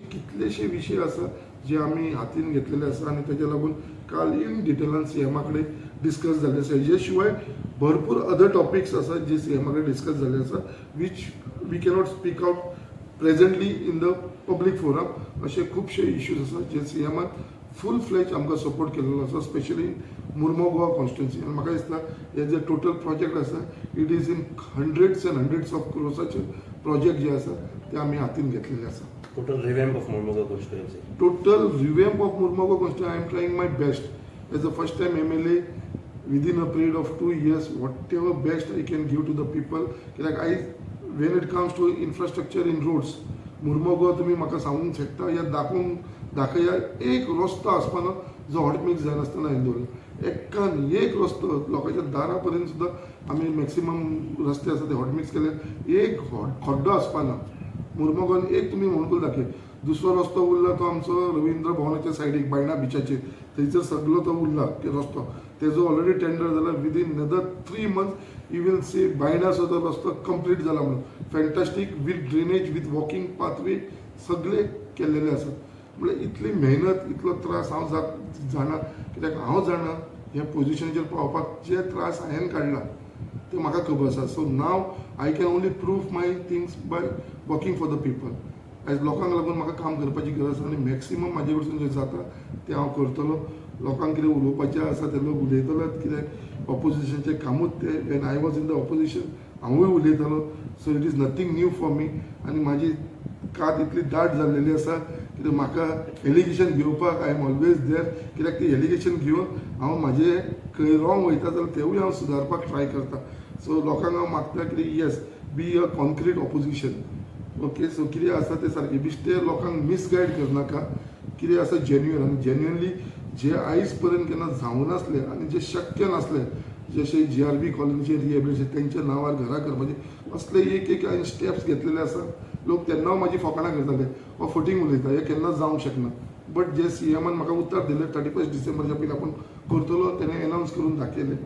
कितलेशे विषय आसा जे आमी हातीन घेतलेले आसा आनी तेच्या लागून काल इन डिटेलान सीएमा कडेन डिस्कस जाल्ले आसा. हेजे शिवाय भरपूर अदर टॉपिक्स आसा जे सीएमा कडेन डिस्कस जाल्ले आसा which we cannot speak out presently in the public forum. असे खूबशे इश्यूज आसा जे सीएमान फूल फ्लेज आमकां सपोर्ट केलेलो आसा, स्पेशली मुर्मो गोवा कॉन्स्टिट्युन्सी. आनी म्हाका दिसता हे जे टोटल प्रोजेक्ट आसा it is in hundreds and hundreds of क्रोर्साचे प्रोजेक्ट जे आसा ते आमी हातीन घेतलेले आसा. Total revamp of Mormugao constituency. Total revamp of Mormugao constituency, I am trying my best. As the first time MLA, within a period of 2 years, whatever best I can give to the people. Like when it comes to infrastructure in roads, Mormugao तुम्ही म्हाका सांगूंक शकता या दाखया एक रस्तो आसपाना जो hot mix जाय नासतना हांवें दवरला. एकान एक रस्तो लोकांच्या दारा पर्यंत सुद्दां आमी मॅक्सिमम रस्ते आसा ते हॉट मिक्स केले. एक खड्डो आसपाना मुर्मगांवान एक तुम्ही म्हणून दाखय. दुसरो रस्तो उरला तो आमचो रवींद्र भवनाच्या सायडीक बायणा बिचाचेर थंयसर सगळो तो उरला रस्तो. तेजो ऑलरेडी टेंडर जाला. Within another 3 months you will see बायणाचो तो रस्तो कंप्लीट जाला म्हणून. Fantastic with drainage with walking pathway सगळे केलेले आसात. म्हणजे इतली मेहनत इतलो त्रास हांव जाणा कित्याक हांव जाणा ह्या पोजिशनाचेर पावपाक जे त्रास हांवें काडला ते म्हाका खबर आसा. So now I can only prove my things by working for the people. आयज लोकांक लागून म्हाका काम करपाची गरज आसा आनी मॅक्सिमम म्हाजे कडसून जें जाता तें हांव करतलो. लोकांक कितें उलोवपाचें आसा ते लोक उलयतलेच कित्याक ऑपोजिशनचें कामूच तें. When I was in the opposition हांवूय उलयतालो. So it is nothing new for me. आनी म्हाजी कात इतली दाट जाल्लेली आसा कित्याक म्हाका एलिगेशन घेवपाक आय एम ऑलवेज देर. कित्याक ती एलिगेशन घेवन हांव म्हाजें खंय रॉंग वयता जाल्यार तेवूय हांव सुदारपाक ट्राय करता. सो लोकांक हांव मागता की yes be a concrete opposition. Okay. So कितें आसा ते सारकें बिश्ते लोकांक मिसगायड करनाका. कितें आसा जेन्युइन आनी जेन्युइनली जे आयज पर्यंत केन्ना जावं नासले आनी जे शक्य नासले जशे GRB कॉलनीचे रिहेबिलिटेशन तेंच्या नांवार घरां करपाचे असले एक हांवें स्टेप्स घेतलेले आसा. लोक तेन्ना म्हाजी फकाणां करताले हो फटींग उलयता हे केन्ना जावंक शकना. बट जे सीएमान म्हाका उतर दिलें 31 डिसेंबरच्या पयलीं आपूण करतलो तेणें एनावन्स करून दाखयलें.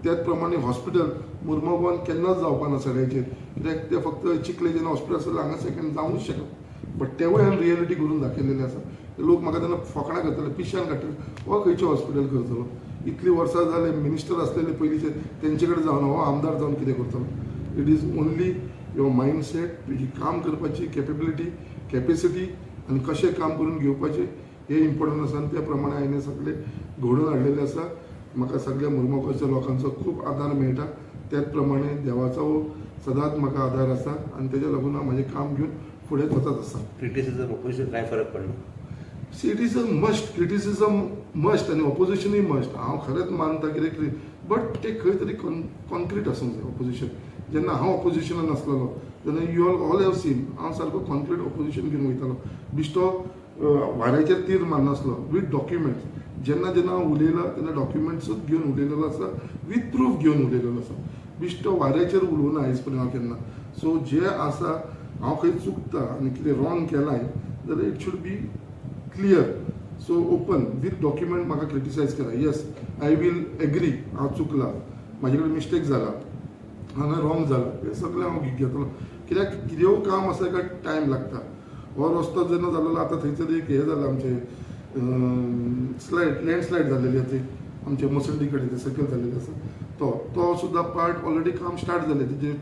त्याच प्रमाणे हॉस्पिटल मुर्मगांवान केन्नाच जावपा ना सगळ्याचेर कित्याक ते फक्त चिखले जेन्ना हॉस्पिटल आसलें हांगा सेकंड जावूंच शकना. बट तेवूय हांवें रियलिटी करून दाखयलेलें आसा. लोक म्हाका तेन्ना फकाणां करताले पिश्यान काडटाले हो खंयचें हॉस्पिटल करतलो. इतलीं वर्सां जाले मिनिस्टर आसलेले पयलींचे तेंचे कडेन जावन हो आमदार जावन कितें करतलो. It is only your mindset तुजी काम करपाची कॅपेसिटी आनी कशें काम करून घेवपाचें हें इम्पॉर्टंट आसा. आनी त्या प्रमाणे हांवें सगळें घडोवन हाडलेलें आसा. म्हाका सगळ्या मुर्मगांवच्या लोकांचो खूब आदार मेळटा. त्याच प्रमाणे देवाचो सदांच म्हाका आदार आसा आनी तेच्या लागून हांव म्हाजें काम घेवन फुडें वचत आसा. क्रिटिसिजम ऑपोजिशन काय फरक पडना. See it is a must. Criticism must आनी ऑपोजिशनूय मस्ट. हांव खरेंच मानता कितें बट ते खंय तरी कॉन्क्रीट आसूंक जाय ऑपोजिशन. जेन्ना हांव ऑपोजिशनान आसलेलो तेन्ना यू ऑल हॅव सीन हांव सारको कॉन्क्रीट ऑपोजिशन घेवन वयतालो. बिश्तो वाऱ्याचेर तीर मारनासलो वीथ डॉक्युमेंट्स. जेन्ना हांव उलयला तेन्ना डॉक्युमेंट्सूच घेवन उलयलेलो आसा वीथ प्रूफ घेवन उलयलेलो आसा. बिश्तो वाऱ्याचेर उलोवना आयज पर्यंत हांव केन्ना. सो जे आसा हांव खंय चुकता आनी कितें रॉंग केलां जाल्यार it should be clear. So open with document म्हाका क्रिटिसायज करा. येस आय वील एग्री हांव चुकला म्हाजे कडेन मिस्टेक जाला हांगा रॉंग जाला हें सगळें हांव घेतलो. कित्याक कितेंय काम आसा काय टायम लागता. हो रस्तो जेन्ना जाल्लो आतां थंयसर एक हें जालां आमचें लँडस्लायड जाल्लेली आसा आमचे मसंडी कडेन ते सकयल जाल्लेले आसा तो सुद्दां पार्ट ऑलरेडी काम स्टार्ट जालें. तेजें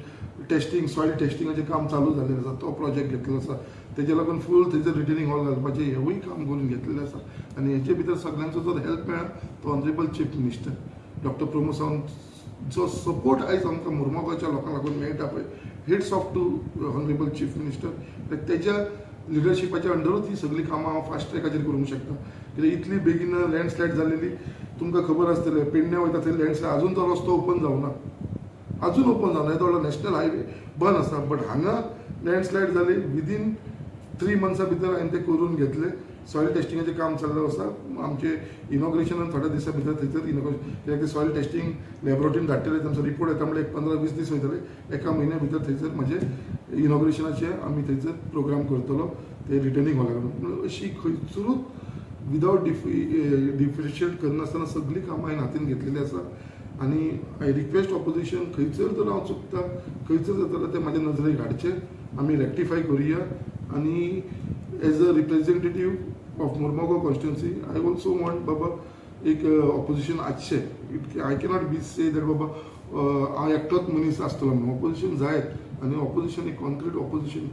टेस्टिंग सॉयल टेस्टिंगाचें काम चालू जाल्लें आसा. तो प्रोजेक्ट घेतलेलो आसा. तेजे लागून फूल थंयसर रिटेनिंग हॉल घालपाचें हेवूय काम करून घेतलेलें आसा. आनी हेचे भितर सगळ्यांचो जो हेल्प मेळ्ळा तो honourable chief minister doctor Pramod Sawant जो सपोर्ट आयज आमकां मुर्मगांवच्या लोकांक लागून मेळटा पळय hats off to honourable chief minister तेज्या लिडरशिपाच्या अंडरूच ही सगळीं कामां हांव फास्ट ट्रॅकाचेर करूंक शकता. कित्याक इतली बेगीन लँडस्लायड जाल्लेली तुमकां खबर आसतलें पेडण्या वयता थंय लँडस्लायड अजून तो रस्तो ओपन जावना. अजून ओपन जावना. येदो व्हडलो नॅशनल हायवे बंद आसा. बट हांगा लँडस्लायड जाली विदीन 3 months भितर हांवें ते करून घेतले. सॉयल टेस्टिंगाचें काम चालू आसा. आमचे इनॉग्रेशनान थोड्या दिसा भितर थंयसर इनॉग्रेशन कित्याक ते सॉयल टेस्टिंग लॅबोरेटरीन धाडटले तांचो रिपोर्ट येता म्हणजे 15-20 दीस वयतले. एका म्हयन्या भितर थंयसर म्हाजे इनॉग्रेशनाचे आमी थंयसर प्रोग्राम करतलो ते रिटर्निंग हॉलाकडून. अशी खंयसरूच विदावट डिफरेंशिएट करनासतना सगळीं कामां हांवें हातीन घेतलेली आसा. आनी आय रिक्वेस्ट ऑपोजिशन खंयसर जर हांव चुकता खंयसर जाता जाल्यार ते म्हाज्या नजरेक हाडचे आमी रेक्टिफाय करुया. आनी as a representative of Mormugao constituency I also want बाबा एक ऑपोजिशन आसचे I cannot be say that बाबा हांव एकटोच मनीस आसतलो म्हणून ऑपोजिशन जायत आनी ऑपोजिशन एक कॉन्क्रीट ऑपोजिशन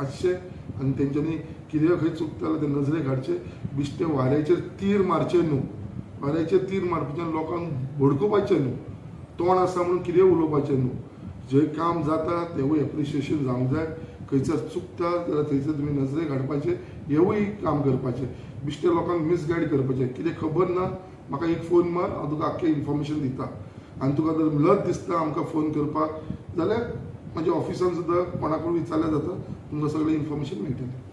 आसचें आनी तेंच्यांनी कितें खंय चुकतालें तें नजरेक हाडचें बिश्टे वाऱ्याचेर तीर मारचे न्हू वाऱ्याचेर तीर मारपाच्यान लोकांक भडकोवपाचें न्हू तोंड आसा म्हणून कितें उलोवपाचें न्हू जें काम जाता तेवूय एप्रिशिएशन जावंक जाय खंयसर चुकता जाल्यार थंयसर तुमी नजरेक हाडपाचें हेवूय काम करपाचें बिश्टे लोकांक मिसगायड करपाचें कितें खबर ना म्हाका एक फोन मार हांव तुका आख्खें इन्फॉर्मेशन दिता आनी तुका जर लज दिसता आमकां फोन करपाक जाल्यार म्हाज्या ऑफिसान सुद्दां कोणाकूय विचारल्यार जाता तुमकां सगळें इन्फॉर्मेशन मेळटलें